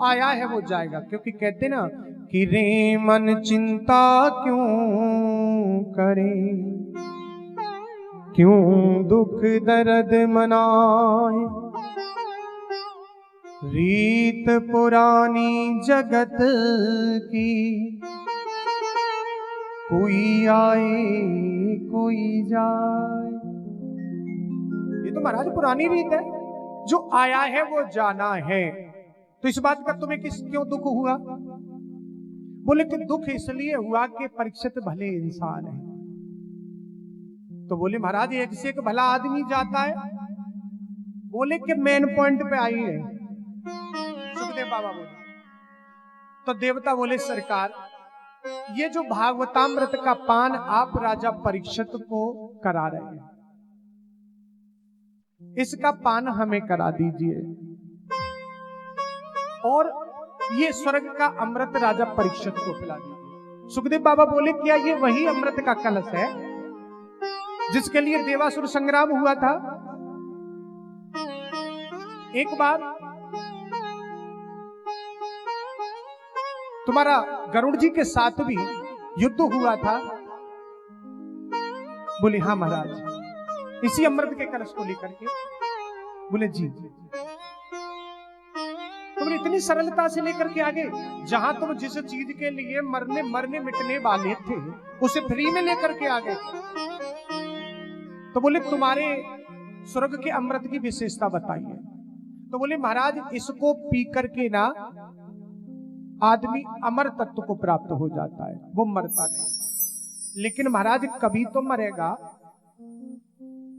आया है वो जाएगा, क्योंकि कहते ना कि रे मन चिंता क्यों करे, क्यों दुख दर्द मनाए, रीत पुरानी जगत की, कोई आए कोई जाए। ये तो महाराज पुरानी रीत है, जो आया है वो जाना है। तो इस बात का तुम्हें क्यों दुख हुआ? बोले कि दुख इसलिए हुआ कि परीक्षित भले इंसान है। तो बोले महाराज एक से एक भला आदमी जाता है। बोले कि मेन पॉइंट पे आई है। सुखदेव बाबा बोले, तो देवता बोले सरकार ये जो भागवतामृत का पान आप राजा परीक्षित को करा रहे हैं, इसका पान हमें करा दीजिए, और ये स्वर्ग का अमृत राजा परीक्षित को पिला दीजिए। सुखदेव बाबा बोले क्या ये वही अमृत का कलश है जिसके लिए देवासुर संग्राम हुआ था? एक बार तुम्हारा गरुड़ जी के साथ भी युद्ध हुआ था। बोले हाँ महाराज, इसी अमृत के कलश को लेकर के। बोले जी। तुमने इतनी सरलता से लेकर के आगे, जहां तुम जिस चीज के लिए मरने मिटने वाले थे उसे फ्री में लेकर के आ गए। तो बोले तुम्हारे स्वर्ग के अमृत की विशेषता बताइए। तो बोले महाराज इसको पी करके ना आदमी अमर तत्व को प्राप्त हो जाता है, वो मरता नहीं। लेकिन महाराज कभी तो मरेगा।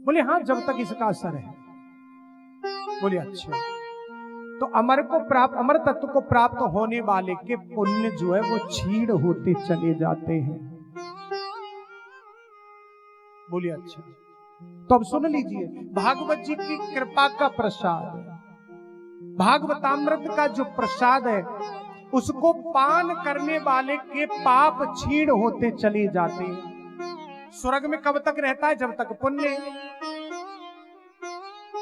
बोले हाँ जब तक इसका असर है। बोले अच्छा। तो अमर तत्व को प्राप्त होने वाले के पुण्य जो है वो क्षीण होते चले जाते हैं। बोले अच्छा। तो अब सुन लीजिए, भागवत जी की कृपा का प्रसाद, भागवतामृत का जो प्रसाद है उसको पान करने वाले के पाप क्षीण होते चले जाते हैं। स्वर्ग में कब तक रहता है? जब तक पुण्य,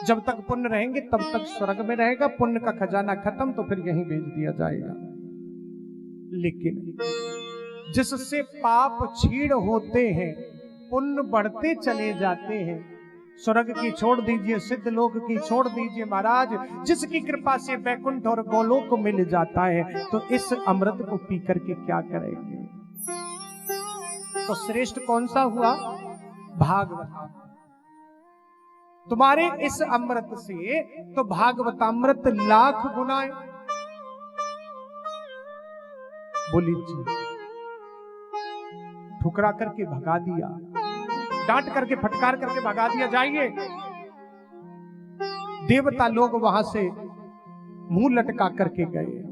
जब तक पुण्य रहेंगे तब तक स्वर्ग में रहेगा। पुण्य का खजाना खत्म तो फिर यहीं भेज दिया जाएगा। लेकिन जिससे पाप क्षीण होते हैं, पुण्य बढ़ते चले जाते हैं, स्वर्ग की छोड़ दीजिए, सिद्ध लोक की छोड़ दीजिए महाराज, जिसकी कृपा से वैकुंठ और गोलोक मिल जाता है, तो इस अमृत को पी करके क्या करेंगे? तो श्रेष्ठ कौन सा हुआ? भागवत। तुम्हारे इस अमृत से तो भागवतामृत लाख गुना है। बोली जी। ठुकरा करके भगा दिया, डांट करके फटकार करके भगा दिया। जाइए। देवता लोग वहां से मुंह लटका करके गए।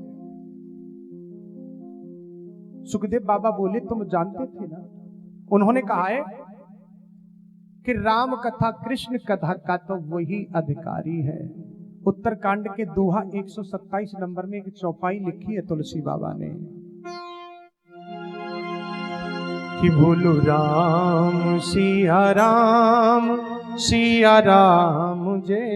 सुखदेव बाबा बोले तुम जानते थे ना, उन्होंने कहा है कि राम कथा कृष्ण कथा का तो वही अधिकारी है। उत्तरकांड के दोहा 127 नंबर में एक चौपाई लिखी है तुलसी बाबा ने कि बोलो राम सिया राम जय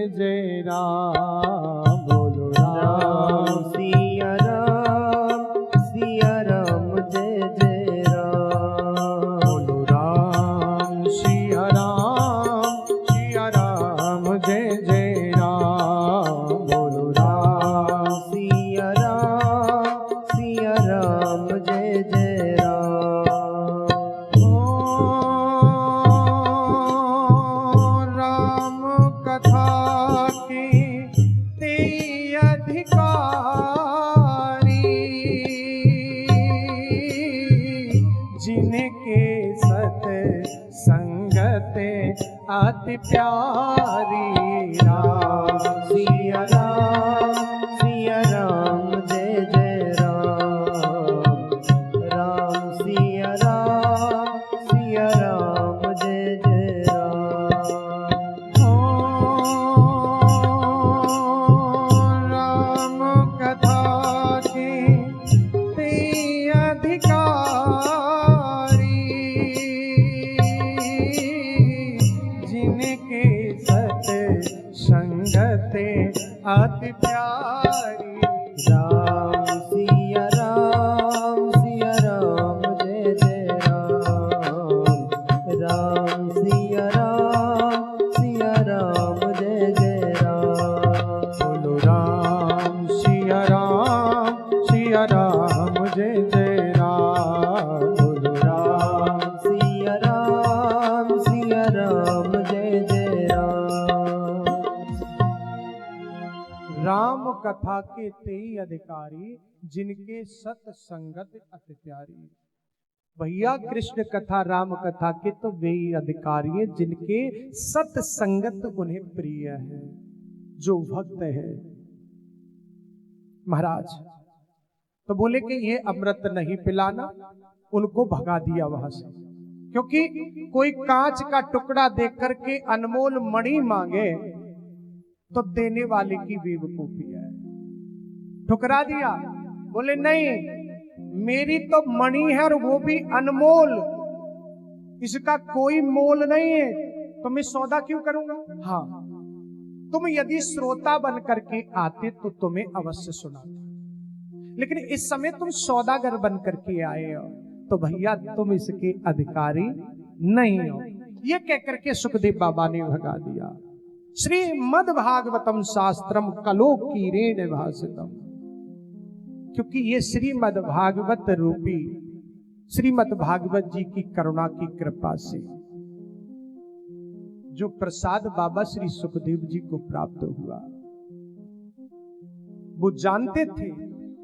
जय राम। बोलो राम सिया राम जय जय राम। बोलो राम सिया राम जय जय राम। बोलो राम सिया राम जय जय राम। अति प्यारी राम सिया राम जय जय राम। राम सिया राम जय जय राम। राम कथा के ते अधिकारी, संगते अति प्यार। कथा के तेई अधिकारी, जिनके सत्संगत अति प्यारी। भैया कृष्ण कथा राम कथा के तो वे ही अधिकारी है जिनके सत्संगत उन्हें प्रिय है, जो भक्त है। महाराज तो बोले कि ये अमृत नहीं पिलाना, उनको भगा दिया वहां से, क्योंकि कोई कांच का टुकड़ा देख करके अनमोल मणि मांगे तो देने वाले की बेवकूफी है। ठुकरा दिया, बोले नहीं, मेरी तो मणि है और वो भी अनमोल, इसका कोई मोल नहीं है, तो मैं सौदा क्यों करूंगा। हाँ, तुम यदि श्रोता बन करके आते तो तुम्हें अवश्य सुनाता, लेकिन इस समय तुम सौदागर बन करके आए हो तो भैया तुम इसके अधिकारी नहीं हो। ये कह करके सुखदेव बाबा ने भगा दिया। श्रीमद् भागवतम शास्त्रम कलोकीरेण भासितम, क्योंकि ये श्रीमद् भागवत रूपी श्रीमद् भागवत जी की करुणा की कृपा से जो प्रसाद बाबा श्री सुखदेव जी को प्राप्त हुआ, वो जानते थे,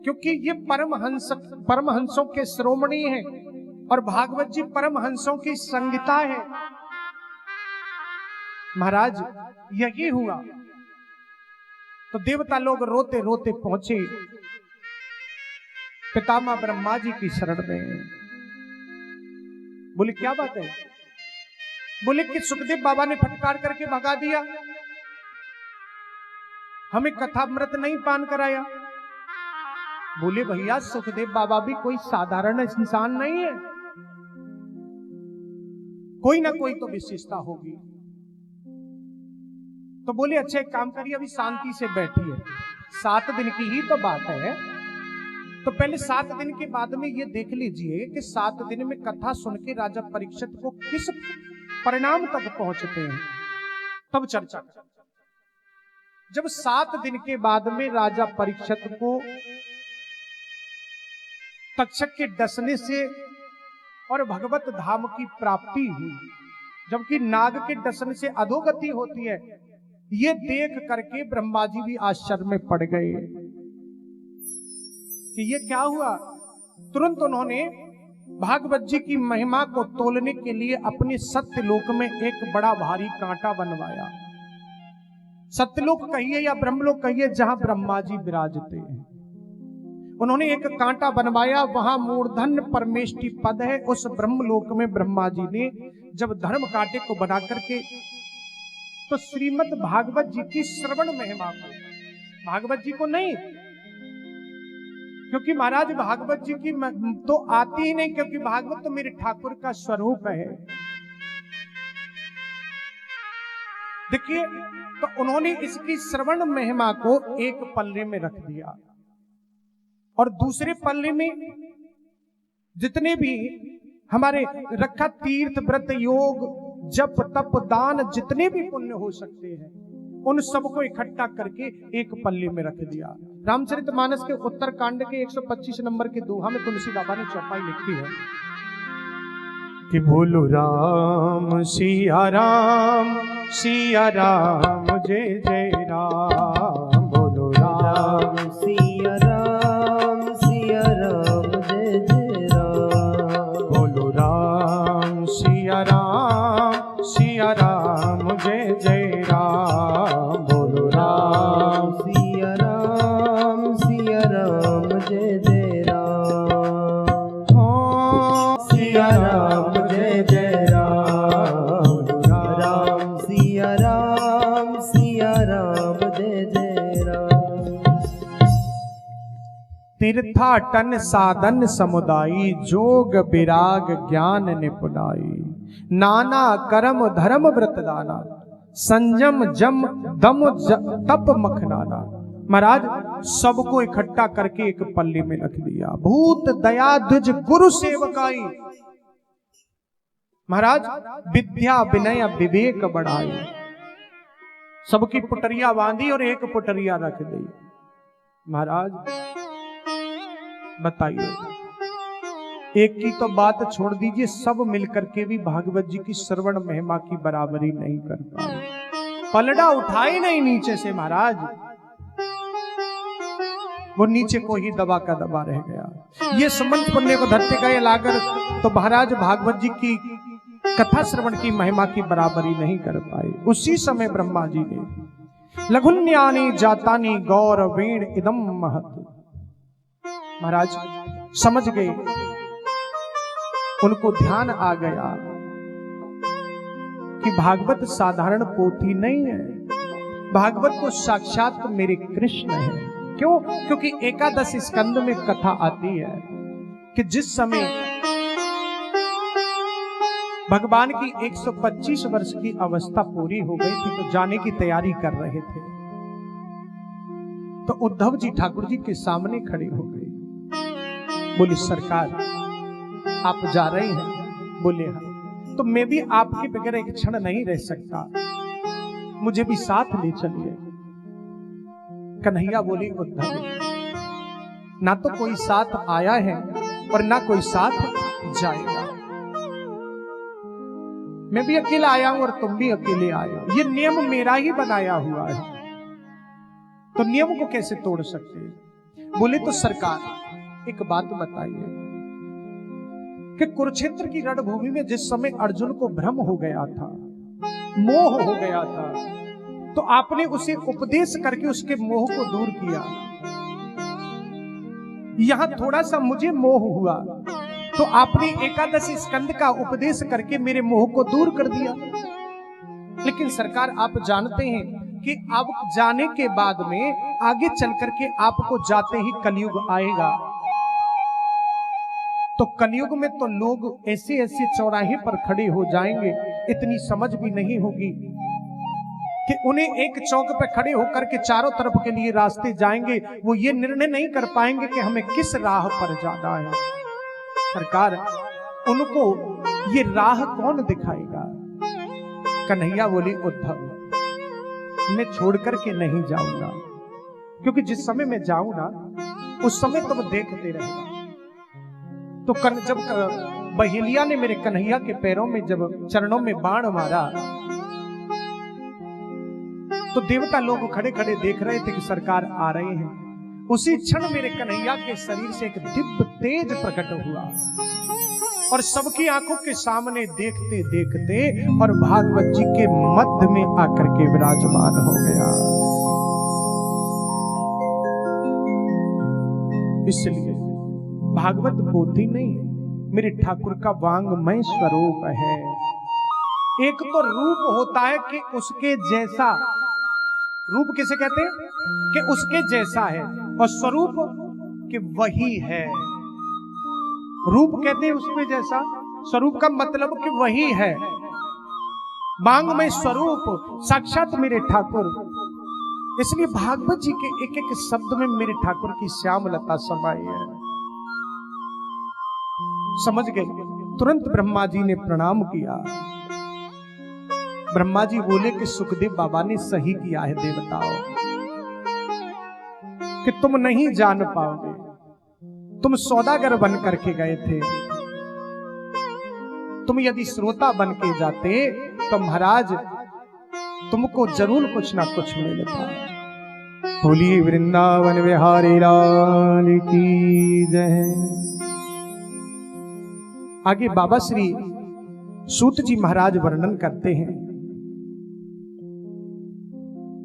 क्योंकि ये परमहंसों के श्रोमणी हैं और भागवत जी परमहंसों की संगीता है। महाराज यही हुआ तो देवता लोग रोते रोते पहुंचे पितामह ब्रह्मा जी की शरण में। बोले क्या बात है। बोले कि सुखदेव बाबा ने फटकार करके भगा दिया, हमें कथामृत नहीं पान कराया। बोले भैया सुखदेव बाबा भी कोई साधारण इंसान नहीं है, कोई ना कोई तो विशेषता होगी। तो बोले अच्छा एक काम करिए, अभी शांति से बैठिए, 7 दिन की ही तो बात है, तो पहले 7 दिन के बाद में ये देख लीजिए कि 7 दिन में कथा सुन के राजा परीक्षित को किस परिणाम तक पहुंचते हैं, तब चर्चा कर। जब 7 दिन के बाद में राजा परीक्षित को तक्षक के डसने से और भगवत धाम की प्राप्ति हुई, जबकि नाग के डसने से अधोगति होती है, ये देख करके ब्रह्मा जी भी आश्चर्य में पड़ गए कि ये क्या हुआ। तुरंत उन्होंने भागवत जी की महिमा को तोलने के लिए अपने सत्यलोक में एक बड़ा भारी कांटा बनवाया। सत्यलोक कहिए या ब्रह्मलोक कहिए, जहां ब्रह्मा जी विराजते हैं, उन्होंने एक कांटा बनवाया। वहां मूर्धन्य परमेष्टि पद है। उस ब्रह्मलोक में ब्रह्मा जी ने जब धर्म कांटे को बना करके तो श्रीमद् भागवत जी की श्रवण महिमा को, भागवत जी को नहीं, क्योंकि महाराज भागवत जी की तो आती ही नहीं, क्योंकि भागवत तो मेरे ठाकुर का स्वरूप है। देखिए, तो उन्होंने इसकी श्रवण महिमा को एक पल्ले में रख दिया और दूसरे पल्ले में जितने भी हमारे रखा तीर्थ व्रत योग जप तप दान जितने भी पुण्य हो सकते हैं, उन सबको इकट्ठा करके एक पल्ले में रख दिया। रामचरितमानस के उत्तर कांड के 125 नंबर के दोहा में तुलसी बाबा ने चौपाई लिखी है कि बोलो राम सिया राम जय जय राम, बोलो राम सिया राम जय जय राम, बोलो राम सिया राम जय जय राम, बोलो राम सिया राम जय जय राम, हो सिया राम जय जय राम, राम सिया राम जय जय राम। तीर्थाटन साधन समुदायी, जोग विराग ज्ञान निपुणाई, नाना कर्म धर्म व्रत दाना, संयम जम दम तप मखनाना। महाराज सबको इकट्ठा करके एक पल्ले में रख दिया। भूत दया द्विज गुरु सेवकाई, महाराज विद्या विनय विवेक बढ़ाई। सबकी पुटरिया बांधी और एक पुटरिया रख दी। महाराज बताइए, एक की तो बात छोड़ दीजिए, सब मिलकर के भी भागवत जी की श्रवण महिमा की बराबरी नहीं कर पाए, पलड़ा उठाए नहीं नीचे से। महाराज वो नीचे को ही दबा का दबा रह गया। ये संबंध पुण्य को धरते गए लाकर तो महाराज भागवत जी की कथा श्रवण की महिमा की बराबरी नहीं कर पाए। उसी समय ब्रह्मा जी ने लघुन्यानी जातानी गौरवेण इदम महत, महाराज समझ गए, उनको ध्यान आ गया कि भागवत साधारण पोथी नहीं है, भागवत तो साक्षात मेरे कृष्ण है। क्यों? क्योंकि एकादश स्कंद में कथा आती है कि जिस समय भगवान की 125 वर्ष की अवस्था पूरी हो गई थी तो जाने की तैयारी कर रहे थे, तो उद्धव जी ठाकुर जी के सामने खड़े हो गए। बोले सरकार आप जा रहे हैं? बोले हाँ। तो मैं भी आपके बगैर एक क्षण नहीं रह सकता, मुझे भी साथ ले चलिए। कन्हैया बोली उद्धव ना तो कोई साथ आया है और ना कोई साथ जाएगा, मैं भी अकेला आया हूं और तुम भी अकेले आए हो, ये नियम मेरा ही बनाया हुआ है, तो नियम को कैसे तोड़ सकते हैं? बोले तो सरकार एक बात बताइए कि कुरुक्षेत्र की रणभूमि में जिस समय अर्जुन को भ्रम हो गया था, मोह हो गया था, तो आपने उसे उपदेश करके उसके मोह को दूर किया। यहां थोड़ा सा मुझे मोह हुआ तो आपने एकादशी स्कंद का उपदेश करके मेरे मोह को दूर कर दिया। लेकिन सरकार आप जानते हैं कि अब जाने के बाद में आगे चल करके आपको जाते ही कलयुग आएगा, तो कलयुग में तो लोग ऐसे ऐसे चौराहे पर खड़े हो जाएंगे, इतनी समझ भी नहीं होगी कि उन्हें एक चौक पर खड़े होकर के चारों तरफ के लिए रास्ते जाएंगे, वो ये निर्णय नहीं कर पाएंगे कि हमें किस राह पर जाना है। सरकार उनको ये राह कौन दिखाएगा? कन्हैया बोली उद्धव मैं छोड़ करके नहीं जाऊंगा, क्योंकि जिस समय मैं जाऊं ना उस समय तुम देखते रहेगा। तो जब बहेलिया ने मेरे कन्हैया के पैरों में जब चरणों में बाण मारा तो देवता लोग खड़े खड़े देख रहे थे कि सरकार आ रहे हैं। उसी क्षण मेरे कन्हैया के शरीर से एक दिव्य तेज प्रकट हुआ और सबकी आंखों के सामने देखते देखते और भागवत जी के मध्य में आकर के विराजमान हो गया। इसलिए भागवत पोथी नहीं, मेरे ठाकुर का वांगमय स्वरूप है। एक तो रूप होता है कि उसके जैसा, रूप किसे कहते हैं कि उसके जैसा है, और स्वरूप कि वही है। रूप कहते हैं उसके जैसा, स्वरूप का मतलब कि वही है। वांगमय स्वरूप साक्षात मेरे ठाकुर। इसलिए भागवत जी के एक एक शब्द में मेरे ठाकुर की श्यामलता समाई है। समझ गए? तुरंत ब्रह्मा जी ने प्रणाम किया। ब्रह्मा जी बोले कि सुखदेव बाबा ने सही किया है देवताओं, कि तुम नहीं जान पाओगे, तुम सौदागर बन करके गए थे, तुम यदि श्रोता बन के जाते तो महाराज तुमको जरूर कुछ ना कुछ मिलता। बोलिए वृंदावन बिहारी लाल की जय। आगे बाबा श्री सूत जी महाराज वर्णन करते हैं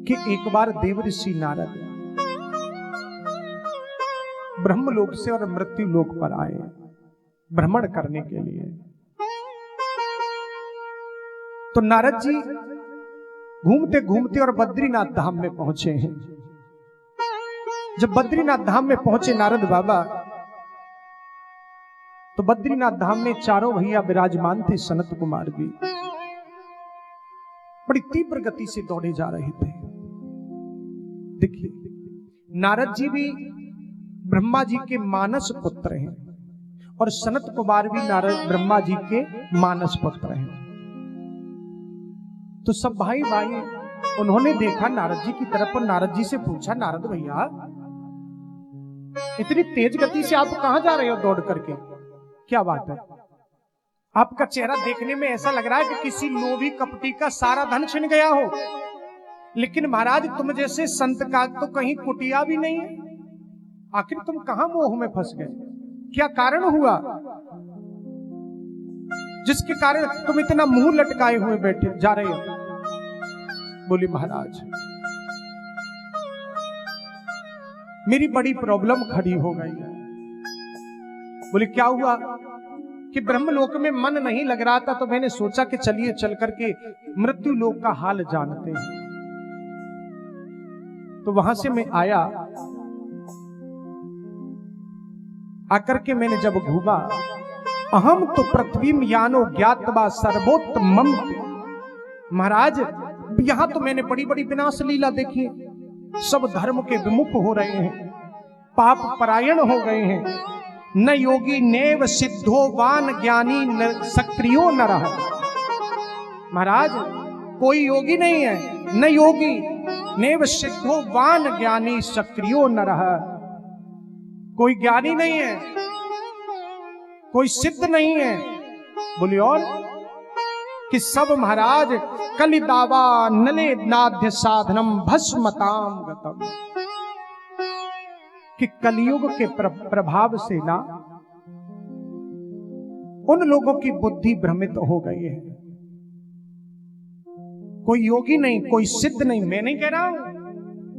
कि एक बार देवऋषि नारद ब्रह्मलोक से और मृत्यु लोक पर आए भ्रमण करने के लिए। तो नारद जी घूमते घूमते और बद्रीनाथ धाम में पहुंचे हैं। जब बद्रीनाथ धाम में पहुंचे नारद बाबा, तो बद्रीनाथ धाम में चारों भैया विराजमान थे। सनत कुमार जी बड़ी तीव्र गति से दौड़े जा रहे थे। देखिए, नारद जी भी ब्रह्मा जी के मानस पुत्र हैं और सनत कुमार भी नारद ब्रह्मा जी के मानस पुत्र हैं। तो सब भाई भाई उन्होंने देखा नारद जी की तरफ और नारद जी से पूछा, नारद भैया इतनी तेज गति से आप कहां जा रहे हो दौड़ करके? क्या बात है? आपका चेहरा देखने में ऐसा लग रहा है कि किसी लोभी कपटी का सारा धन छिन गया हो, लेकिन महाराज तुम जैसे संत का तो कहीं कुटिया भी नहीं है। आखिर तुम कहां मोह में फंस गए? क्या कारण हुआ जिसके कारण तुम इतना मुंह लटकाए हुए बैठे जा रहे हो? बोली महाराज मेरी बड़ी प्रॉब्लम खड़ी हो गई है। बोले क्या हुआ? कि ब्रह्मलोक में मन नहीं लग रहा था, तो मैंने सोचा कि चलिए चल करके मृत्यु लोक का हाल जानते हैं। तो वहां से मैं आया, आकर के मैंने जब घूमा, अहम तो पृथ्वी यानो ज्ञातवा सर्वोत्तमम। महाराज यहां तो मैंने बड़ी बड़ी विनाश लीला देखी। सब धर्म के विमुख हो रहे हैं, पाप परायण हो गए हैं। न योगी नेव सिद्धोवान ज्ञानी न सक्रियो न रहा। महाराज कोई योगी नहीं है, न योगी नेव सिद्धोवान ज्ञानी सक्रियो न रहा। कोई ज्ञानी नहीं है, कोई सिद्ध नहीं है। बोली और कि सब महाराज कलिदावा नले नाध्य साधनम भस्मताम गतम। कि कलियुग के प्रभाव से ना उन लोगों की बुद्धि भ्रमित हो गई है। कोई योगी नहीं, कोई सिद्ध नहीं। मैं नहीं कह रहा हूं,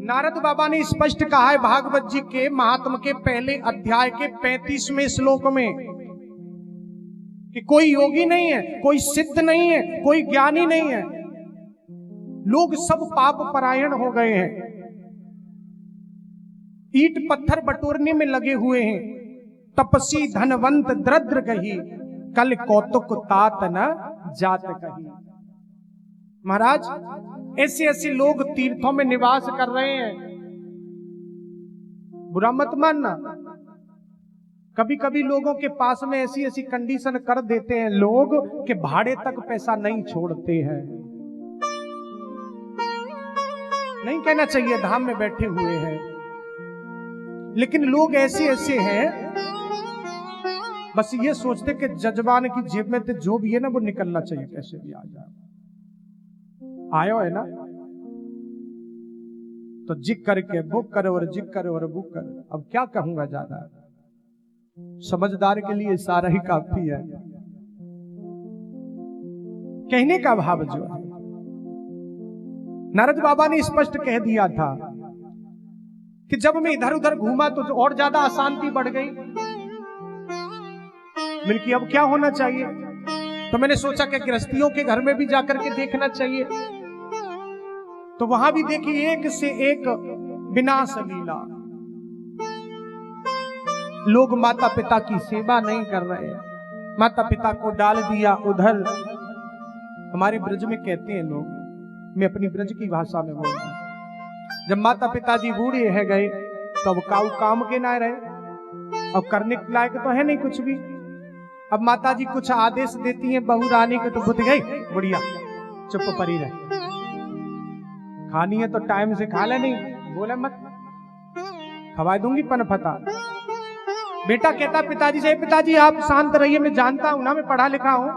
नारद बाबा ने स्पष्ट कहा है भागवत जी के महात्म के पहले अध्याय के 35वें श्लोक में कि कोई योगी नहीं है, कोई सिद्ध नहीं है, कोई ज्ञानी नहीं है। लोग सब पाप परायण हो गए हैं, ईट पत्थर बटोरने में लगे हुए हैं। तपसी धनवंत द्रद्र कही, कल कौतुक तात न जात कही। महाराज ऐसे ऐसे लोग तीर्थों में निवास कर रहे हैं। बुरा मत मानना, कभी कभी लोगों के पास में ऐसी ऐसी कंडीशन कर देते हैं लोग कि भाड़े तक पैसा नहीं छोड़ते हैं। नहीं कहना चाहिए धाम में बैठे हुए हैं, लेकिन लोग ऐसे ऐसे हैं बस ये सोचते कि जजमान की जेब में तो जो भी है ना वो निकलना चाहिए, कैसे भी आ जाए। आयो है ना तो जिक करके बुक करे और जिक करे और बुक करे। अब क्या कहूंगा, ज्यादा समझदार के लिए सारा ही काफी है। कहने का भाव जो है नारद बाबा ने स्पष्ट कह दिया था कि जब मैं इधर उधर घूमा तो और ज्यादा अशांति बढ़ गई। मिलकी अब क्या होना चाहिए? तो मैंने सोचा कि गृहस्थियों के घर में भी जाकर के देखना चाहिए। तो वहां भी देखी एक से एक विनाश लीला। लोग माता पिता की सेवा नहीं कर रहे हैं, माता पिता को डाल दिया उधर। हमारे ब्रज में कहते हैं लोग, मैं अपनी ब्रज की भाषा में बोल रहा हूं, जब माता पिताजी बूढ़े है गए तो अब काऊ काम के ना रहे, अब करने के लायक तो है नहीं कुछ भी। अब माताजी कुछ आदेश देती हैं बहू रानी को तो बुझ गई, बुढ़िया चुप पड़ी रहे। खानी है तो टाइम से खा ले, नहीं बोले मत, खवा दूंगी पनपता। बेटा कहता पिताजी से, पिताजी आप शांत रहिए, मैं जानता हूं ना, मैं पढ़ा लिखा हूं,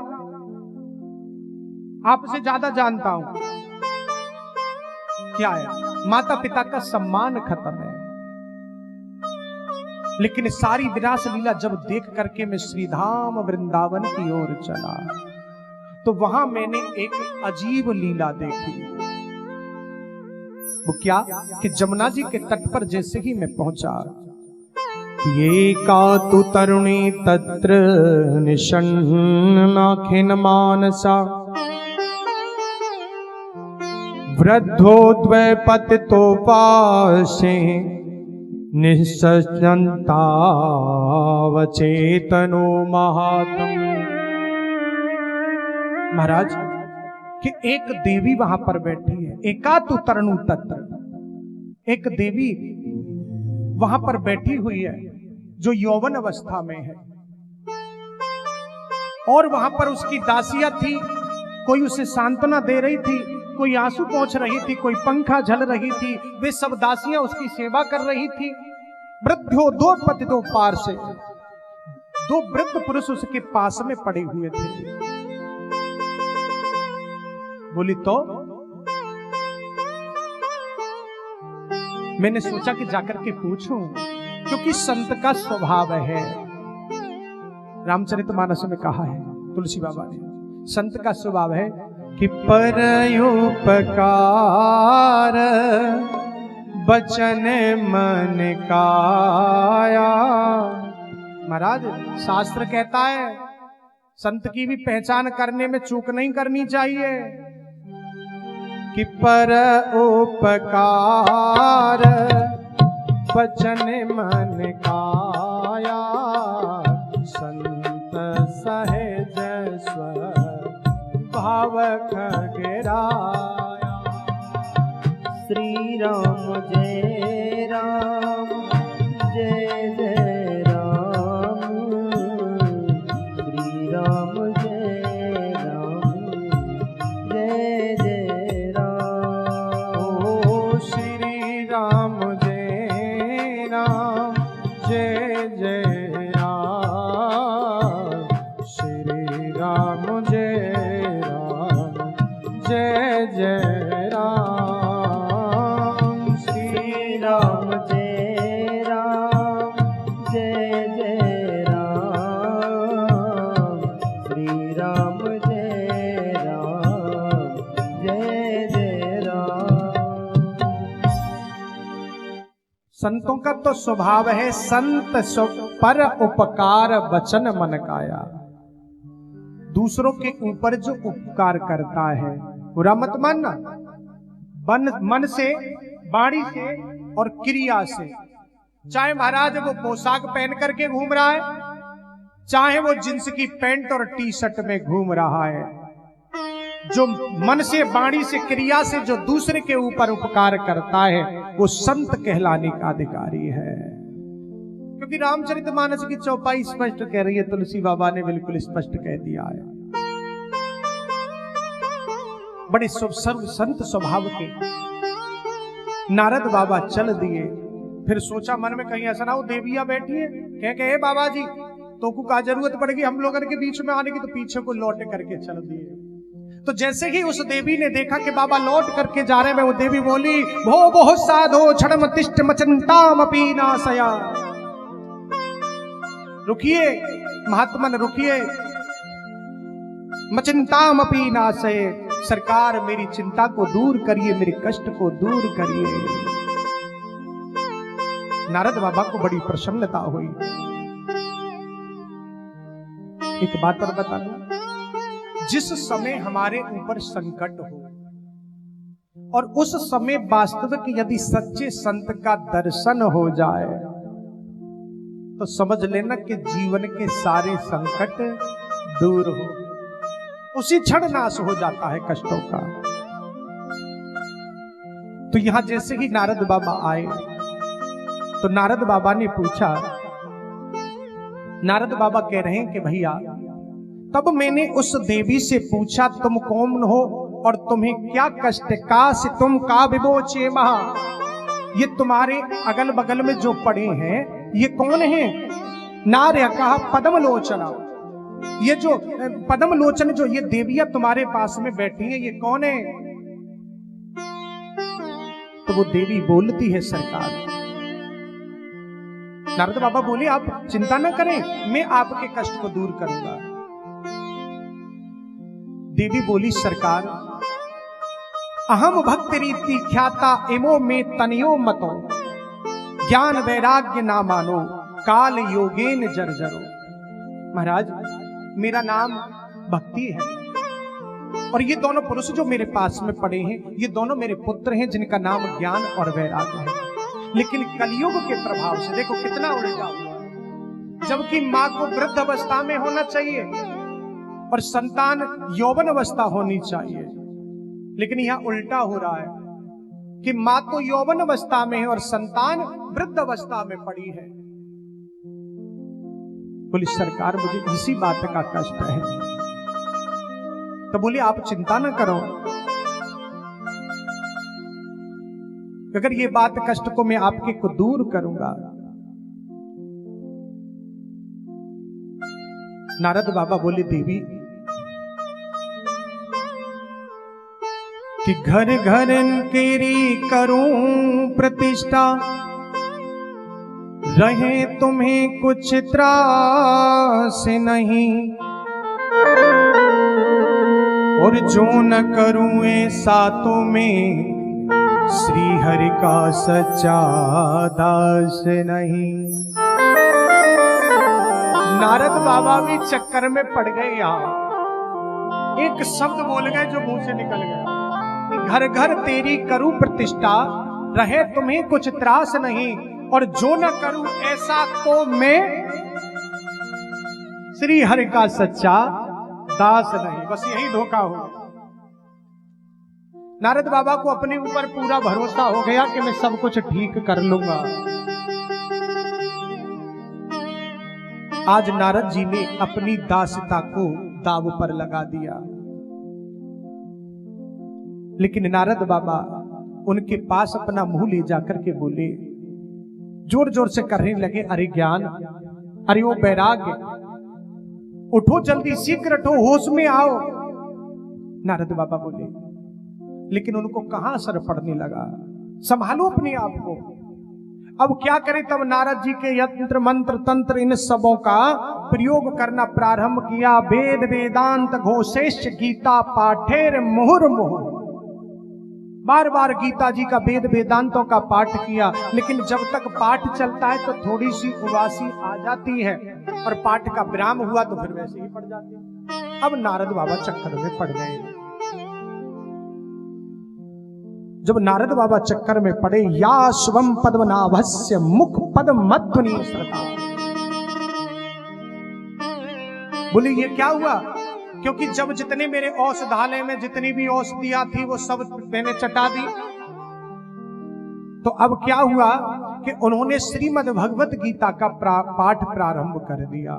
आपसे ज्यादा जानता हूं। क्या है? माता पिता का सम्मान खत्म है। लेकिन सारी विनाश लीला जब देख करके मैं श्रीधाम वृंदावन की ओर चला तो वहां मैंने एक अजीब लीला देखी। वो क्या कि जमुना जी के तट पर जैसे ही मैं पहुंचा, ये का तु तरुणी तत्र निषण्णा खिन मानसा वृद्धो द्वैपतितो पाशे निःसन्तावचेतनो महात्म। महाराज कि एक देवी वहां पर बैठी है, एकातु तरणु तत्र, एक देवी वहां पर बैठी हुई है जो यौवन अवस्था में है, और वहां पर उसकी दासियां थी, कोई उसे सांत्वना दे रही थी, कोई आंसू पहुंच रही थी, कोई पंखा झल रही थी, वे सब दासियां उसकी सेवा कर रही थी। वृद्धो दो पति दो पार से, दो वृद्ध पुरुष उसके पास में पड़े हुए थे। बोली तो मैंने सोचा कि जाकर के पूछूं क्योंकि संत का स्वभाव है, रामचरितमानस में कहा है तुलसी बाबा ने, संत का स्वभाव है कि परोपकार बचन मन काया। महाराज शास्त्र कहता है संत की भी पहचान करने में चूक नहीं करनी चाहिए कि परोपकार बचन मन काया, संत सहज स्वभाव खगराया। श्री राम जय राम जय जय राम, श्री राम जय राम जय जय राम। ओ श्री राम जय राम जय जय राम, श्री राम जय राम जय जय राम, श्री राम जय राम जय जय राम, श्री राम जय राम जय जय राम। संतों का तो स्वभाव है संत पर उपकार वचन मन काया, दूसरों के ऊपर जो उपकार करता है बुरा मत मानना, मन से, वाणी से और क्रिया से। चाहे महाराज वो पोशाक पहन करके घूम रहा है, चाहे वो जींस की पैंट और टी शर्ट में घूम रहा है, जो मन से, वाणी से, क्रिया से जो दूसरे के ऊपर उपकार करता है वो संत कहलाने का अधिकारी है। क्योंकि रामचरितमानस की चौपाई स्पष्ट कह रही है, तुलसी बाबा ने बिल्कुल स्पष्ट कह दिया है। बड़े सर्व संत स्वभाव के नारद बाबा चल दिए। फिर सोचा मन में कहीं ऐसा ना हो देविया बैठी है, कहे बाबा जी तो को का जरूरत पड़ेगी हम लोगों के बीच में आने की, तो पीछे को लौट करके चल दिए। तो जैसे ही उस देवी ने देखा कि बाबा लौट करके जा रहे हैं, वो देवी बोली भो बहु साधो क्षणम तिष्ठ मचंताम अपी नासया। रुकिए महात्मन रुकिए, मचिंताम अपी नासय, सरकार मेरी चिंता को दूर करिए, मेरे कष्ट को दूर करिए। नारद बाबा को बड़ी प्रसन्नता हुई। एक बात और बता दूं, जिस समय हमारे ऊपर संकट हो और उस समय वास्तविक यदि सच्चे संत का दर्शन हो जाए तो समझ लेना कि जीवन के सारे संकट दूर हो, उसी क्षण नाश हो जाता है कष्टों का। तो यहां जैसे ही नारद बाबा आए तो नारद बाबा ने पूछा, नारद बाबा कह रहे हैं कि भैया तब मैंने उस देवी से पूछा तुम कौन हो और तुम्हें क्या कष्ट, काश तुम का विमोचे महा। ये तुम्हारे अगल बगल में जो पड़े हैं ये कौन है? नार्य कहा पद्म लोचना, ये जो पद्म लोचन जो ये देवियां तुम्हारे पास में बैठी हैं ये कौन है? तो वो देवी बोलती है सरकार, नारद बाबा बोले आप चिंता न करें, मैं आपके कष्ट को दूर करूंगा। देवी बोली सरकार अहम भक्त रीति ख्याता एमो में तनियो मतो, ज्ञान वैराग्य ना मानो काल योगेन जर्जरो। महाराज मेरा नाम भक्ति है और ये दोनों पुरुष जो मेरे पास में पड़े हैं ये दोनों मेरे पुत्र हैं जिनका नाम ज्ञान और वैराग्य है। लेकिन कलयुग के प्रभाव से देखो कितना उल्टा हुआ, जबकि मां को वृद्ध अवस्था में होना चाहिए और संतान यौवन अवस्था होनी चाहिए, लेकिन यहां उल्टा हो रहा है कि मां तो यौवन अवस्था में है और संतान वृद्ध अवस्था में पड़ी है। बोली सरकार मुझे इसी बात का कष्ट है। तो बोली आप चिंता न करो, अगर ये बात कष्ट को मैं आपके को दूर करूंगा। नारद बाबा बोले देवी कि घर घर केरी करूं प्रतिष्ठा, रहे तुम्हें कुछ त्रास नहीं, और जो न करूं ऐसा तो मैं श्री हरि का सच्चा दास नहीं। नारद बाबा भी चक्कर में पड़ गए। यहाँ एक शब्द बोल गए जो मुंह से निकल गया, घर घर तेरी करूं प्रतिष्ठा, रहे तुम्हें कुछ त्रास नहीं, और जो न करूं ऐसा तो मैं श्री हरि का सच्चा दास नहीं। बस यही धोखा हो। नारद बाबा को अपने ऊपर पूरा भरोसा हो गया कि मैं सब कुछ ठीक कर लूंगा। आज नारद जी ने अपनी दासता को दाव पर लगा दिया, लेकिन नारद बाबा उनके पास अपना मुंह ले जाकर के बोले, जोर जोर से करने लगे, अरे ज्ञान, अरे वो वैराग्य, उठो जल्दी, शीघ्र उठो, होश में आओ। नारद बाबा बोले, लेकिन उनको कहां असर पड़ने लगा। संभालो अपने आप को। अब क्या करें? तब नारद जी के यंत्र मंत्र तंत्र इन सबों का प्रयोग करना प्रारंभ किया। वेद वेदांत घोषेश गीता पाठेर मुहुर्मुहुः, बार बार गीता जी का वेद वेदांतों का पाठ किया। लेकिन जब तक पाठ चलता है तो थोड़ी सी उदासी आ जाती है, और पाठ का विराम हुआ तो फिर वैसे ही पड़ जाती है। अब नारद बाबा चक्कर में पड़ गए। जब नारद बाबा चक्कर में पड़े, या शुभम पद्मनाभस्य मुख पद्म मध्वनि श्रता, बोले ये क्या हुआ? क्योंकि जब जितने मेरे औषधालय में जितनी भी औषधियां थी वो सब मैंने चटा दी। तो अब क्या हुआ कि उन्होंने श्रीमद् भगवत गीता का पाठ प्रारंभ कर दिया।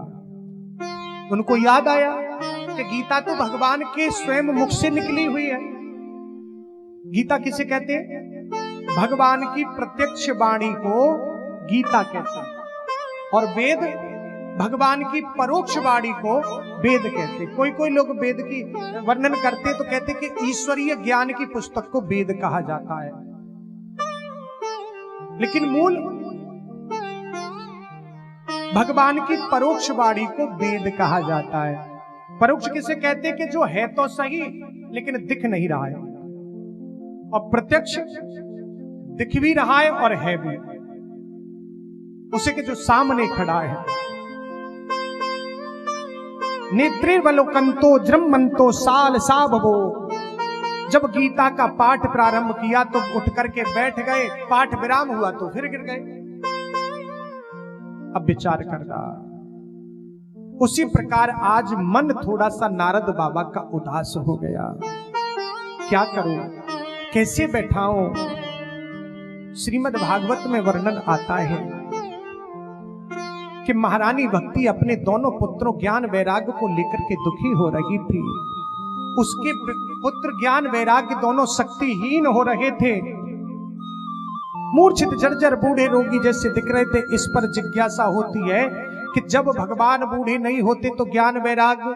उनको याद आया कि गीता तो भगवान के स्वयं मुख से निकली हुई है। गीता किसे कहते हैं? भगवान की प्रत्यक्ष वाणी को गीता कहते हैं, और वेद भगवान की परोक्ष वाणी को वेद कहते। कोई कोई लोग वेद की वर्णन करते तो कहते कि ईश्वरीय ज्ञान की पुस्तक को वेद कहा जाता है, लेकिन मूल भगवान की परोक्ष वाणी को वेद कहा जाता है। परोक्ष किसे कहते कि जो है तो सही लेकिन दिख नहीं रहा है, और प्रत्यक्ष दिख भी रहा है और है भी, उसे के जो सामने खड़ा है। नेत्रिर्वलोकंतो जृम्मन्तो साल साभवो। जब गीता का पाठ प्रारंभ किया तो उठ करके बैठ गए, पाठ विराम हुआ तो फिर गिर गए। अब विचार करना। उसी प्रकार आज मन थोड़ा सा नारद बाबा का उदास हो गया। क्या करूं, कैसे बैठाऊं? श्रीमद् भागवत में वर्णन आता है कि महारानी भक्ति अपने दोनों पुत्रों ज्ञान वैराग्य को लेकर के दुखी हो रही थी। उसके पुत्र ज्ञान वैराग्य दोनों शक्तिहीन हो रहे थे, मूर्छित जर्जर बूढ़े रोगी जैसे दिख रहे थे। इस पर जिज्ञासा होती है कि जब भगवान बूढ़े नहीं होते तो ज्ञान वैराग्य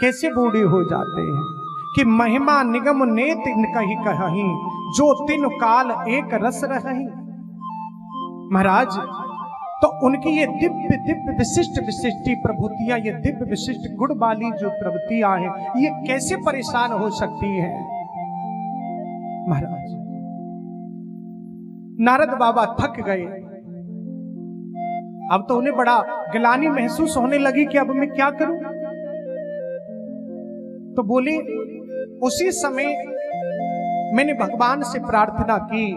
कैसे बूढ़े हो जाते हैं? कि महिमा निगम नेत कही कहीं, जो तीन काल एक रस रही। महाराज, तो उनकी ये दिव्य दिव्य विशिष्ट विशिष्टि प्रभुतियां, ये दिव्य विशिष्ट गुण वाली जो प्रवृत्तियां हैं, ये कैसे परेशान हो सकती हैं? महाराज, नारद बाबा थक गए। अब तो उन्हें बड़ा गिलानी महसूस होने लगी कि अब मैं क्या करूं। तो बोले, उसी समय मैंने भगवान से प्रार्थना की।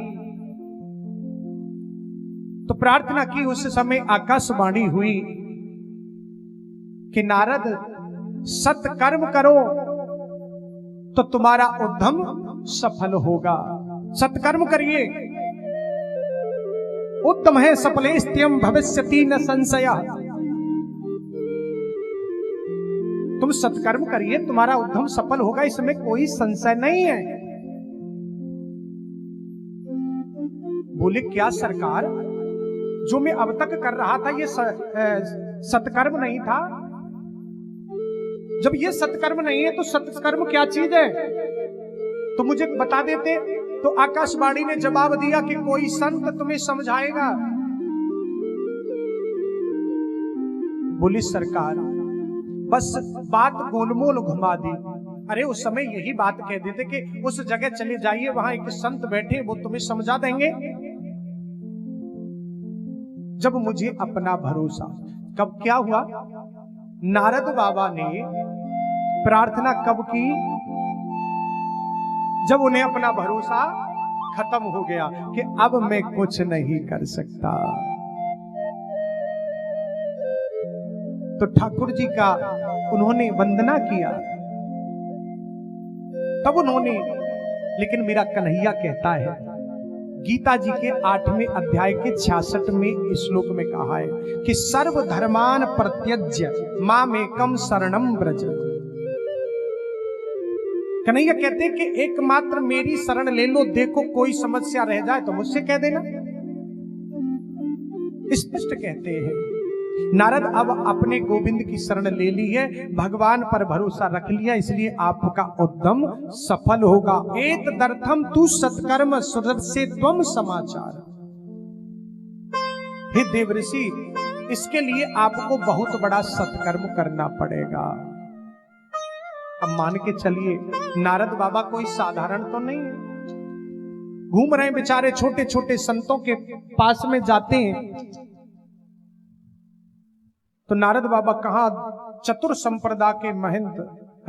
तो प्रार्थना की, उस समय आकाशवाणी हुई कि नारद, सत्कर्म करो तो तुम्हारा उद्यम सफल होगा। सत्कर्म करिए, उत्तम है सफलेस्त्यम भविष्यति न संशय। तुम सत्कर्म करिए, तुम्हारा उद्यम सफल होगा, इसमें कोई संशय नहीं है। बोले, क्या सरकार, जो मैं अब तक कर रहा था ये सत्कर्म नहीं था? जब ये सत्कर्म नहीं है तो सत्कर्म क्या चीज है? तो मुझे बता देते। तो आकाशवाणी ने जवाब दिया कि कोई संत तुम्हें समझाएगा। बोली सरकार बस बात गोलमोल घुमा दी। अरे उस समय यही बात कह देते कि उस जगह चले जाइए, वहां एक संत बैठे, वो तुम्हें समझा देंगे। जब मुझे अपना भरोसा, कब क्या हुआ, नारद बाबा ने प्रार्थना कब की, जब उन्हें अपना भरोसा खत्म हो गया कि अब मैं कुछ नहीं कर सकता। तो ठाकुर जी का उन्होंने वंदना किया, तब उन्होंने, लेकिन मेरा कन्हैया कहता है, गीता जी के 8वें अध्याय के 66वें श्लोक में कहा है कि सर्वधर्मान परित्यज्य मामेकम शरणम व्रज। कन्हैया कहते हैं कि एकमात्र मेरी शरण ले लो, देखो कोई समस्या रह जाए तो मुझसे कह देना। स्पष्ट कहते हैं नारद, अब अपने गोविंद की शरण ले ली है, भगवान पर भरोसा रख लिया, इसलिए आपका उद्यम सफल होगा। एतदर्थम तु सत्कर्म सुदर्शे त्वम समाचार। हे देवऋषि, इसके लिए आपको बहुत बड़ा सत्कर्म करना पड़ेगा। अब मान के चलिए नारद बाबा कोई साधारण तो नहीं है, घूम रहे बेचारे, छोटे छोटे संतों के पास में जाते हैं। तो नारद बाबा कहां, चतुर संप्रदा के महंत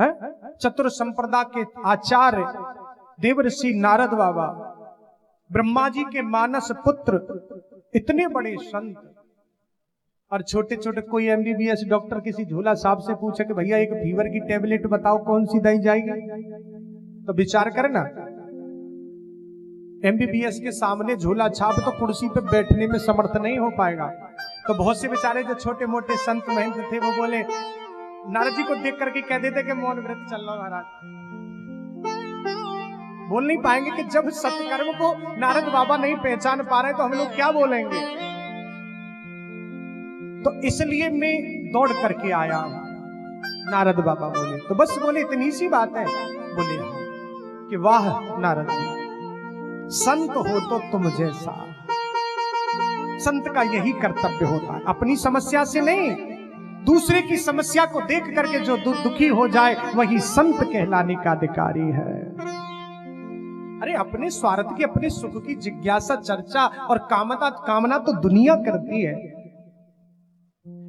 है, चतुर संप्रदा के आचार्य देवऋषि नारद बाबा, ब्रह्मा जी के मानस पुत्र, इतने बड़े संत, और छोटे छोटे कोई MBBS डॉक्टर किसी झूला साहब से पूछे कि भैया एक फीवर की टेबलेट बताओ कौन सी दी जाएगी, तो विचार करना, MBBS के सामने झूला छाप तो कुर्सी पे बैठने में समर्थ नहीं हो पाएगा। तो बहुत से बेचारे जो छोटे मोटे संत महंत थे वो बोले, नारद जी को देख करके कह देते कि मौन व्रत चल रहा महाराज। बोल नहीं पाएंगे कि जब सत्कर्म को नारद बाबा नहीं पहचान पा रहे तो हम लोग क्या बोलेंगे। तो इसलिए मैं दौड़ करके आया। नारद बाबा बोले, तो बस बोले इतनी सी बात है। बोले कि वाह नारद जी, संत हो तो तुम जैसा। संत का यही कर्तव्य होता है, अपनी समस्या से नहीं, दूसरे की समस्या को देख करके जो दुखी हो जाए वही संत कहलाने का अधिकारी है। अरे अपने स्वार्थ की, अपने सुख की जिज्ञासा, चर्चा और कामना तो दुनिया करती है,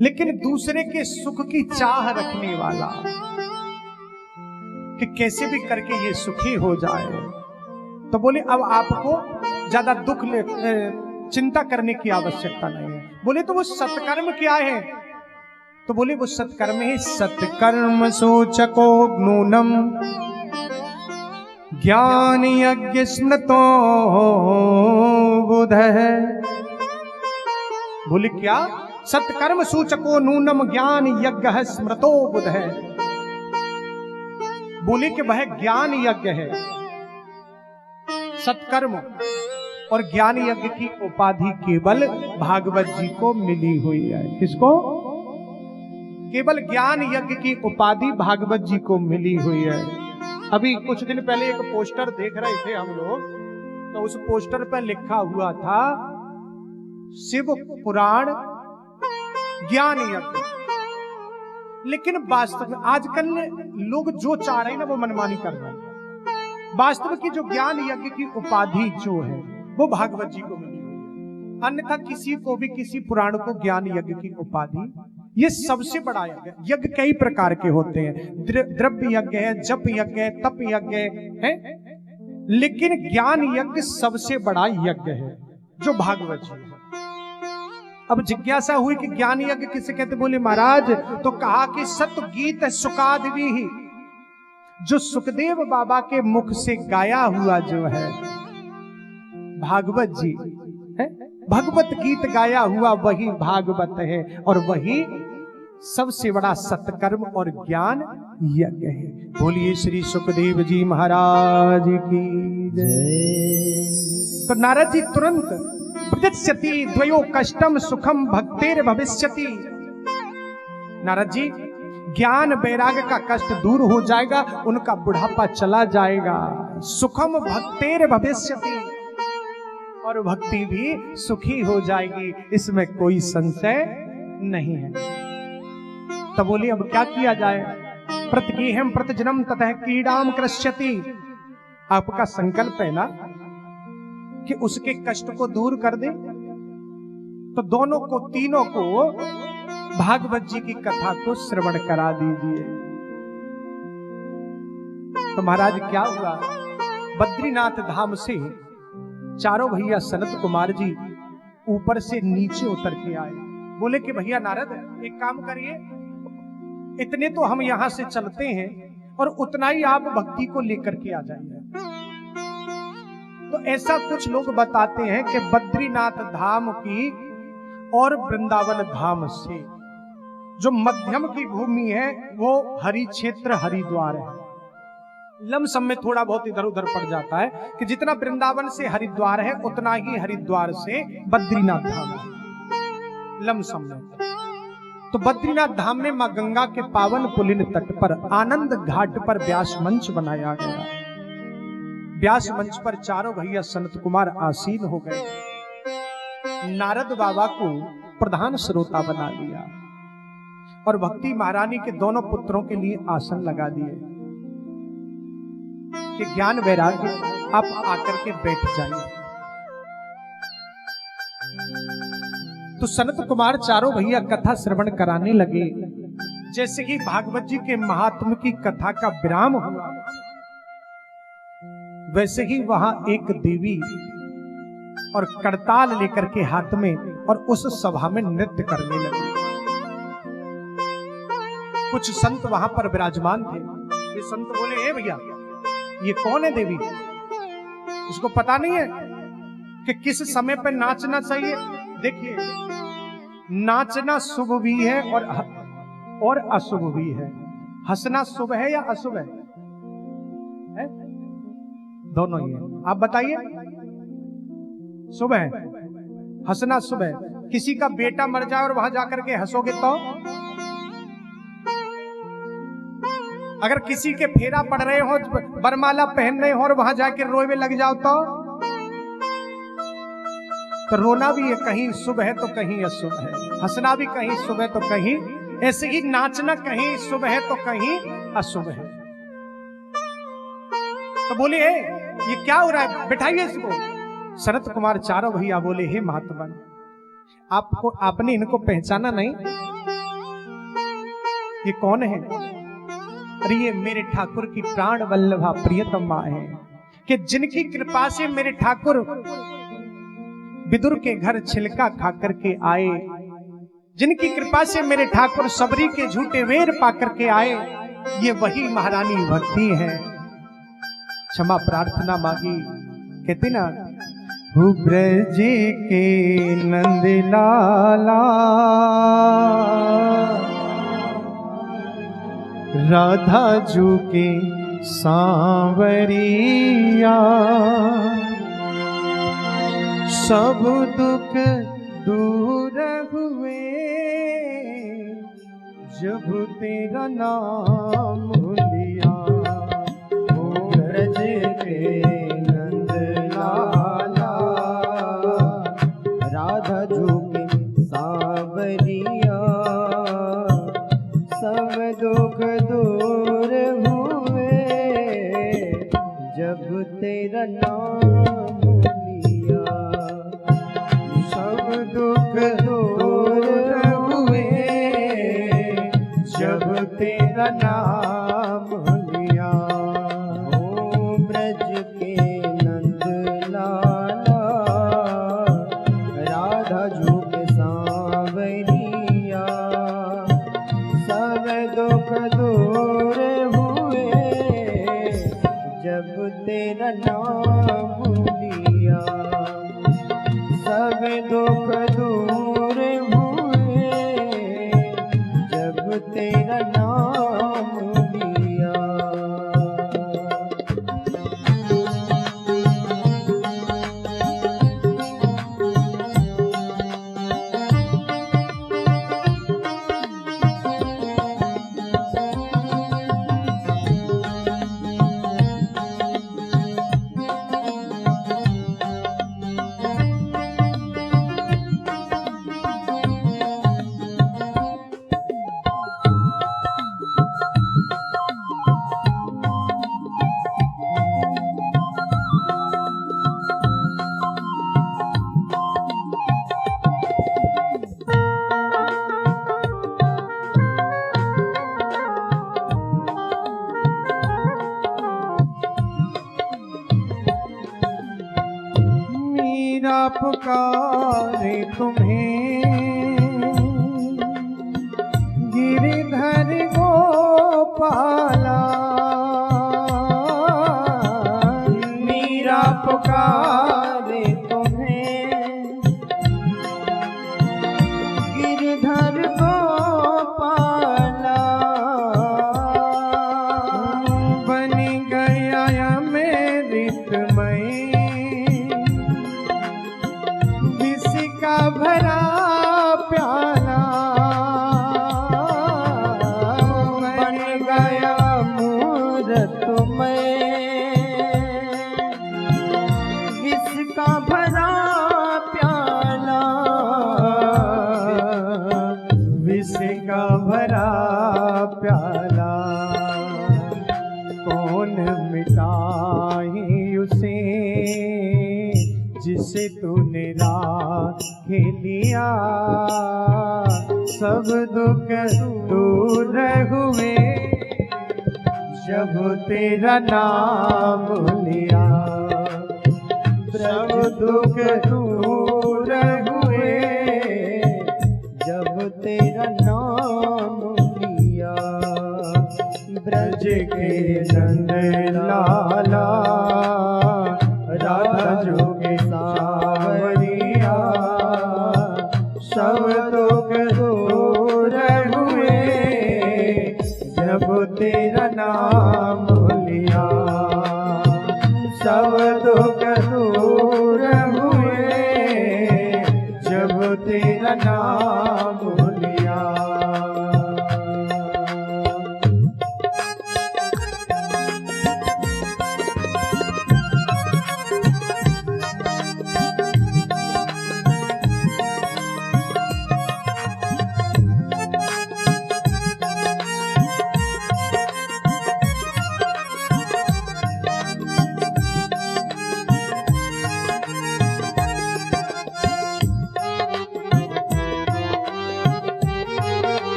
लेकिन दूसरे के सुख की चाह रखने वाला कि कैसे भी करके ये सुखी हो जाए। तो बोले अब आपको ज्यादा दुख चिंता करने की आवश्यकता नहीं है। बोले तो वो सत्कर्म क्या है? तो बोले वो सत्कर्म है, सत्कर्म सूचको नूनम ज्ञान यज्ञ स्मृतो बुध है। बोले क्या? सत्कर्म सूचको नूनम ज्ञान यज्ञ स्मृतो बुध है। बोले कि वह ज्ञान यज्ञ है, सत्कर्म और ज्ञान यज्ञ की उपाधि केवल भागवत जी को मिली हुई है। किसको? केवल ज्ञान यज्ञ की उपाधि भागवत जी को मिली हुई है। अभी कुछ दिन पहले एक पोस्टर देख रहे थे हम लोग, तो उस पोस्टर पर लिखा हुआ था शिव पुराण ज्ञान यज्ञ। लेकिन वास्तव में आजकल लोग जो चाह रहे हैं ना वो मनमानी कर रहे हैं। वास्तव की जो ज्ञान यज्ञ की उपाधि जो है वो भागवत जी को मिली हुई है। अन्यथा किसी को भी, किसी पुराण को ज्ञान यज्ञ की उपाधि, ये सबसे बड़ा यज्ञ। यज्ञ कई प्रकार के होते हैं, द्रव्य यज्ञ है, जप यज्ञ है, तप यज्ञ है, लेकिन ज्ञान यज्ञ सबसे बड़ा यज्ञ है जो भागवत जी है। अब जिज्ञासा हुई कि ज्ञान यज्ञ किसे कहते? बोले महाराज, तो कहा कि सतगीत सुकादवी ही, जो सुखदेव बाबा के मुख से गाया हुआ जो है भागवत जी है, भगवत गीत गाया हुआ वही भागवत है, और वही सबसे बड़ा सत्कर्म और ज्ञान यज्ञ है। बोलिए श्री सुखदेव जी महाराज की जय। तो नारद जी तुरंत प्रत्यक्षति द्वयो कष्टम सुखम भक्तेर भविष्यति। नारद जी, ज्ञान वैराग्य का कष्ट दूर हो जाएगा, उनका बुढ़ापा चला जाएगा। सुखम भक्तेर भविष्यति, और भक्ति भी सुखी हो जाएगी, इसमें कोई संशय नहीं है। तब बोली अब क्या किया जाए। प्रतिगेहम प्रतिजनम ततः क्रीडाम कृष्यति। आपका संकल्प है ना कि उसके कष्ट को दूर कर दे, तो दोनों को, तीनों को भागवत जी की कथा को श्रवण करा दीजिए। तो महाराज क्या हुआ, बद्रीनाथ धाम से चारों भैया सनत कुमार जी ऊपर से नीचे उतर के आए। बोले कि भैया नारद एक काम करिए, इतने तो हम यहां से चलते हैं और उतना ही आप भक्ति को लेकर के आ जाइए। तो ऐसा कुछ लोग बताते हैं कि बद्रीनाथ धाम की और वृंदावन धाम से जो मध्यम की भूमि है वो हरि क्षेत्र हरिद्वार है। लमसम में थोड़ा बहुत इधर उधर पड़ जाता है कि जितना वृंदावन से हरिद्वार है उतना ही हरिद्वार से बद्रीनाथ धाम है लमसम में। तो बद्रीनाथ धाम में मां गंगा के पावन पुलिन तट पर आनंद घाट पर व्यास मंच बनाया गया। व्यास मंच पर चारों भैया सनत कुमार आसीन हो गए। नारद बाबा को प्रधान श्रोता बना लिया और भक्ति महारानी के दोनों पुत्रों के लिए आसन लगा दिए कि ज्ञान वैराग्य आप आकर के बैठ जाइए। तो सनत कुमार चारों भैया कथा श्रवण कराने लगे। जैसे ही भागवत जी के महात्म की कथा का विराम हुआ, वैसे ही वहां एक देवी और करताल लेकर के हाथ में और उस सभा में नृत्य करने लगी। कुछ संत वहां पर विराजमान थे। ये संत बोले, हे भैया ये कौन है देवी, इसको पता नहीं है कि किस समय पर नाचना चाहिए। देखिए नाचना शुभ भी है और अशुभ भी है। हंसना शुभ है या अशुभ है? दोनों ही है। आप बताइए, शुभ है, हंसना शुभ है। किसी का बेटा मर जाए और वहां जाकर के हंसोगे तो? अगर किसी के फेरा पड़ रहे हो, बरमाला पहन रहे हो और वहां जाकर रोए में लग जाओ तो रोना भी है, कहीं शुभ है तो कहीं अशुभ है। हंसना भी कहीं शुभ है तो कहीं, ऐसे ही नाचना कहीं शुभ है तो कहीं अशुभ है। तो बोले ये क्या हो रहा है, बैठाइए इसको। शरत कुमार चारों भैया बोले, हे महात्मन आपने इनको पहचाना नहीं? ये कौन है? अरे ये मेरे ठाकुर की प्राण वल्लभा प्रियतम मां है, कि जिनकी कृपा से मेरे ठाकुर विदुर के घर छिलका खा करके आए, जिनकी कृपा से मेरे ठाकुर सबरी के झूठे वेर पा करके आए, ये वही महारानी भक्ति है। क्षमा प्रार्थना मांगी। कहते ना, ब्रज के नंदलाला राधा जू के सांवरिया, सब दुख दूर हुए जब तेरा नाम लिया। ओ ब्रज के नंद लाला राधा जो के सांवरिया, सब दुख दूर हुए जब तेरा नाम लिया। सब दुख दूर हुए जब तेरा नाम लिया। ओ ब्रज के नंद लाला राधा जो के सांवरिया, सब दुख दूर हुए जब तेरा नाम लिया। सब दुख दूर हुए जब तेरा नाम लिया। पुकारे तुम्हें गिरिधर गोपाला। मीरा पुकारे तुम्हें गिरधर गोपाला। बन गया अमृतमय विष का भरा प्याला। बन गया मूरत में विष का भरा प्याला। विष का भरा प्याला कौन मिटाए उसे जिसे तूने राख लिया। सब दुख दूर हुए जब तेरा नाम लिया। सब दुख दूर हुए जब तेरा नाम लिया। ब्रज के नंद लाला राधा जो के सावरिया। सब दुख दूर हुए जब तेरा नाम लिया। सब दुख दूर हुए जब तेरा नाम लिया।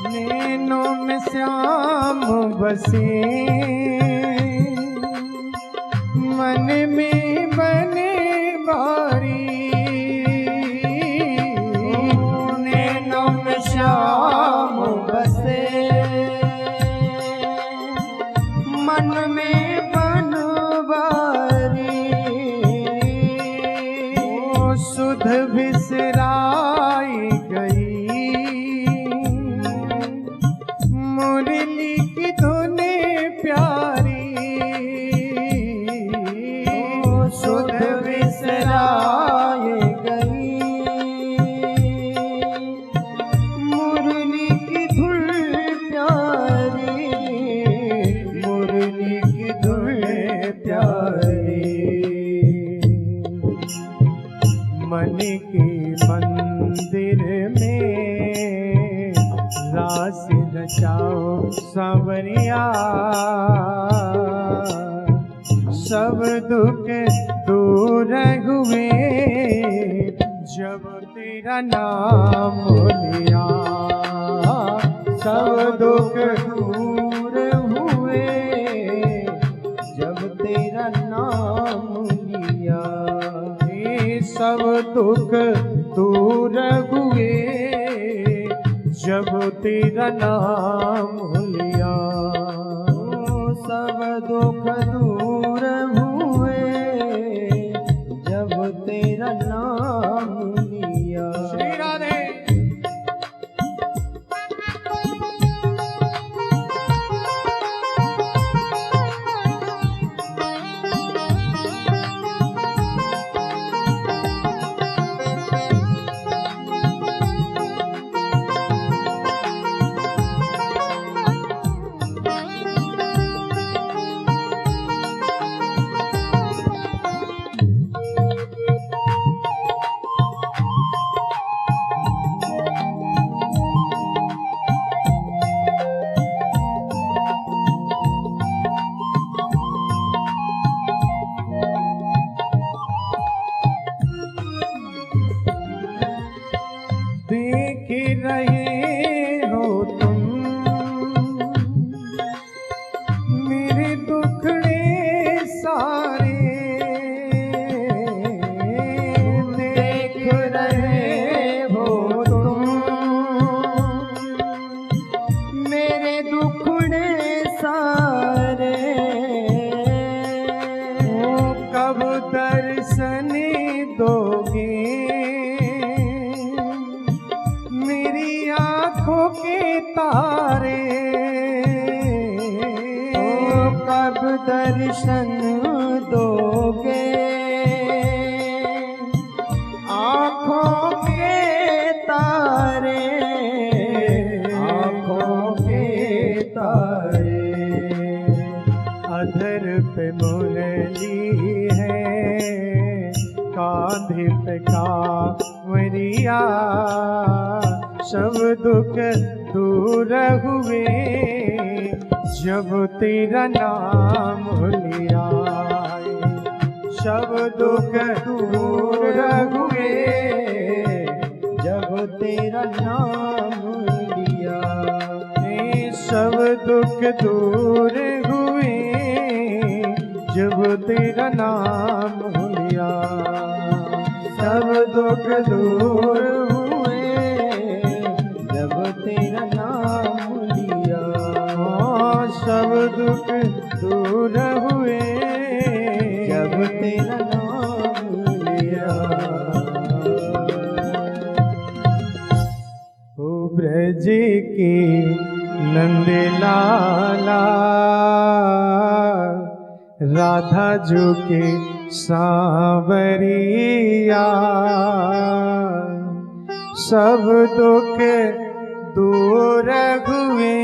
नैनों में श्याम बसे मन में बने बारी। नैनों में श्याम बसे मन में बनवारी। सुध बिसराई गई मुरली की धुन प्यारी। सुध बिसराए गई मुरली की धुन प्यारी। मुरली की धुन प्यारी। मन के मंदिर में रास रचाओ सांवरिया। सब दुख दूर हुए जब तेरा नाम लिया। सब दुख दूर हुए जब तेरा नाम लिया। ये सब दुख दूर हुए जब तेरा नाम लिया। सब दुख दूर हुए जब तेरा नाम लिया। श्री राधे। तारे। ओ कब दर्शन दोगे आँखों के तारे, आँखों के तारे। अधर पे मुरली है, कांधे पे कांवरिया, सब दुख दूर हुए जब तेरा नाम लिया। सब दुख दूर हुए जब तेरा नाम लिया। सब दुख दूर हुए जब तेरा नाम लिया। सब दुख दूर हुए जब तेरा नाम लिया। सब दुख दूर हुए जब तेरा नाम लिया। ओ ब्रज के नंद लाला, राधा जो के सांवरिया, सब दुख दूर हुए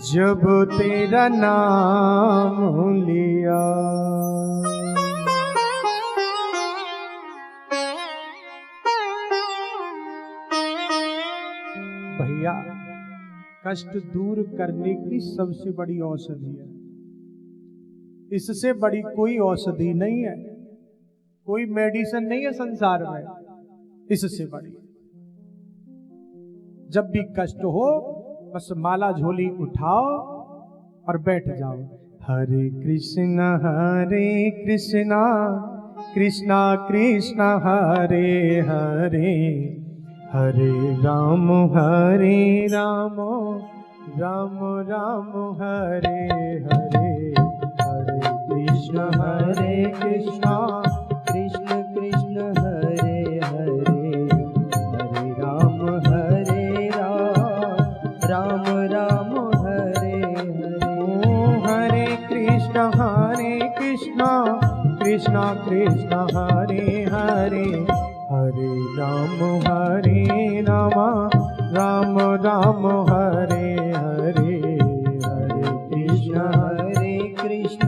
जब तेरा नाम लिया। भैया, कष्ट दूर करने की सबसे बड़ी औषधि है। इससे बड़ी कोई औषधि नहीं है, कोई मेडिसिन नहीं है संसार में इससे बड़ी। जब भी कष्ट हो बस माला झोली उठाओ और बैठ जाओ। हरे कृष्णा कृष्णा कृष्णा हरे हरे, हरे राम राम राम हरे हरे, हरे कृष्ण कृष्ण कृष्ण हरे हरे, हरे राम राम राम हरे हरे। हरे कृष्ण कृष्ण कृष्ण हरे हरे, हरे राम राम राम हरे हरे, हरे कृष्ण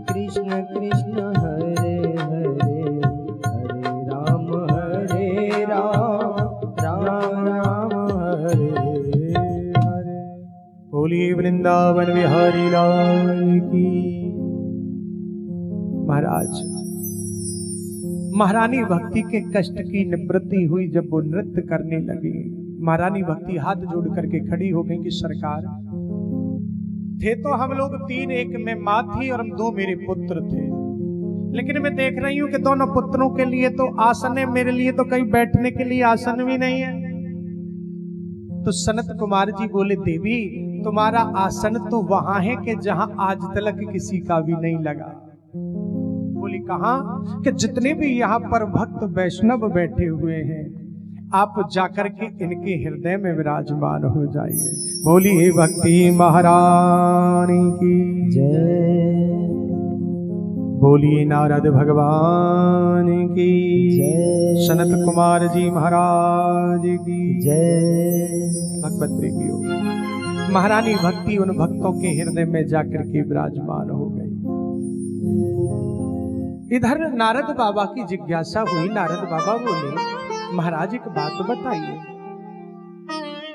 कृष्ण कृष्ण हरे हरे, हरे राम राम हरे हरे। बोलिए वृंदावन बिहारी लाल की। महाराज, महारानी भक्ति के कष्ट की निवृत्ति हुई जब वो नृत्य करने लगी। महारानी भक्ति हाथ जोड़ करके खड़ी हो गई कि सरकार, थे तो हम लोग तीन, एक में माँ थी और हम दो मेरे पुत्र थे, लेकिन मैं देख रही हूं कि दोनों पुत्रों के लिए तो आसन है, मेरे लिए तो कहीं बैठने के लिए आसन भी नहीं है। तो सनत कुमार जी बोले, देवी तुम्हारा आसन तो वहां है कि जहां आज तक किसी का भी नहीं लगा। बोली कहां? कि जितने भी यहाँ पर भक्त वैष्णव बैठे हुए हैं, आप जाकर के इनके हृदय में विराजमान हो जाइए। बोलिए भक्ति महारानी की जय, बोलिए नारद भगवान की जय, सनत कुमार जी महाराज की जय। भगवत प्रेमियों, महारानी भक्ति उन भक्तों के हृदय में जाकर के विराजमान हो गई। इधर नारद बाबा की जिज्ञासा हुई। नारद बाबा बोले, महाराज एक बात बताइए,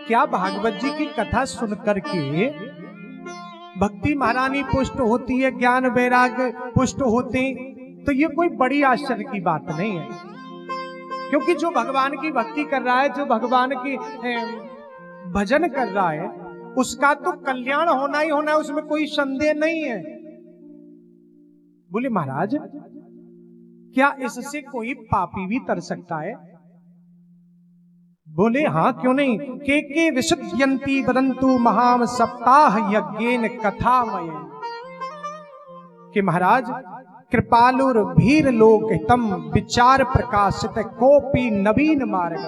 क्या भागवत जी की कथा सुन करके भक्ति महारानी पुष्ट होती है, ज्ञान वैराग्य पुष्ट होते, तो ये कोई बड़ी आश्चर्य की बात नहीं है। क्योंकि जो भगवान की भक्ति कर रहा है, जो भगवान की भजन कर रहा है, उसका तो कल्याण होना ही होना है, उसमें कोई संदेह नहीं है। बोले महाराज, क्या इससे कोई पापी भी तर सकता है? बोले हाँ, क्यों नहीं। के विशुद्ध्यन्ति वदन्तु महाम सप्ताह यज्ञेन कथामय। कि महाराज, कृपालुर भीर लोक हितम विचार प्रकाशित कोपी नवीन मार्ग।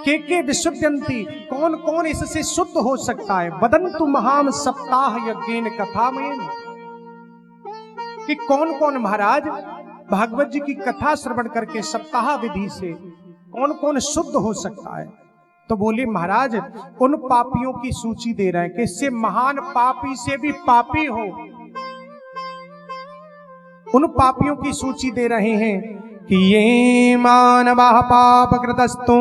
के विशुद्धंती, कौन कौन इससे शुद्ध हो सकता है। वदंतु महाम सप्ताह यज्ञेन कथामयेन, कि कौन कौन महाराज भागवत जी की कथा श्रवण करके सप्ताह विधि से कौन कौन शुद्ध हो सकता है। तो बोले महाराज उन पापियों की सूची दे रहे हैं कि इससे महान पापी से भी पापी हो, उन पापियों की सूची दे रहे हैं कि ये मानवा पाप कृतस्तु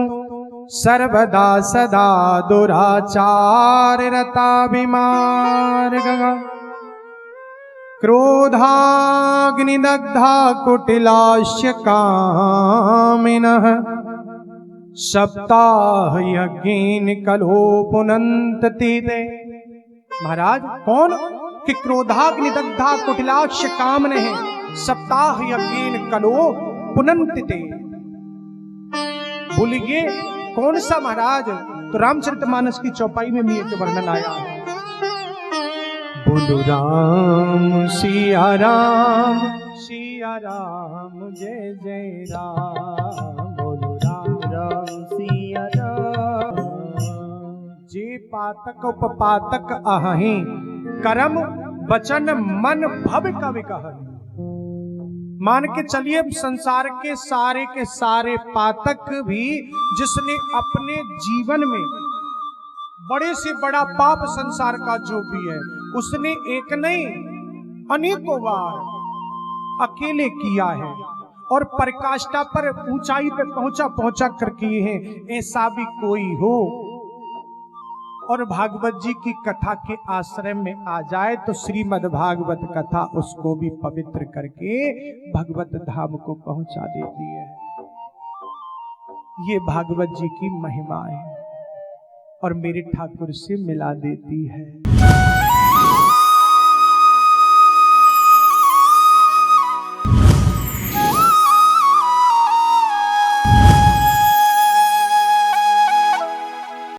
सर्वदा सदा दुराचार रता विमार्ग, क्रोधाग्निदग्धा कुटिलास्य कामिनः, सप्ताह यज्ञेन कलो पुनन्त ते। महाराज कौन कि क्रोधाग्निदग्धा कुटिलाक्ष कामन है, सप्ताह यज्ञेन कलो पुनन्त ते। बोलिए कौन सा महाराज। तो रामचरितमानस की चौपाई में भी एक वर्णन आया है। बोलो राम सिया राम, सिया राम जय जय राम, बोलो राम राम सिया राम। जे पातक उपपातक अहि, कर्म वचन मन भव कवि कहन। मान के चलिए संसार के सारे पातक भी, जिसने अपने जीवन में बड़े से बड़ा पाप संसार का जो भी है, उसने एक नहीं अनेकों बार अकेले किया है और पराकाष्ठा पर ऊंचाई पे पहुंचा कर किए हैं। ऐसा भी कोई हो और भागवत जी की कथा के आश्रय में आ जाए तो श्रीमद् भागवत कथा उसको भी पवित्र करके भगवत धाम को पहुंचा देती है। ये भागवत जी की महिमा है और मेरे ठाकुर से मिला देती है।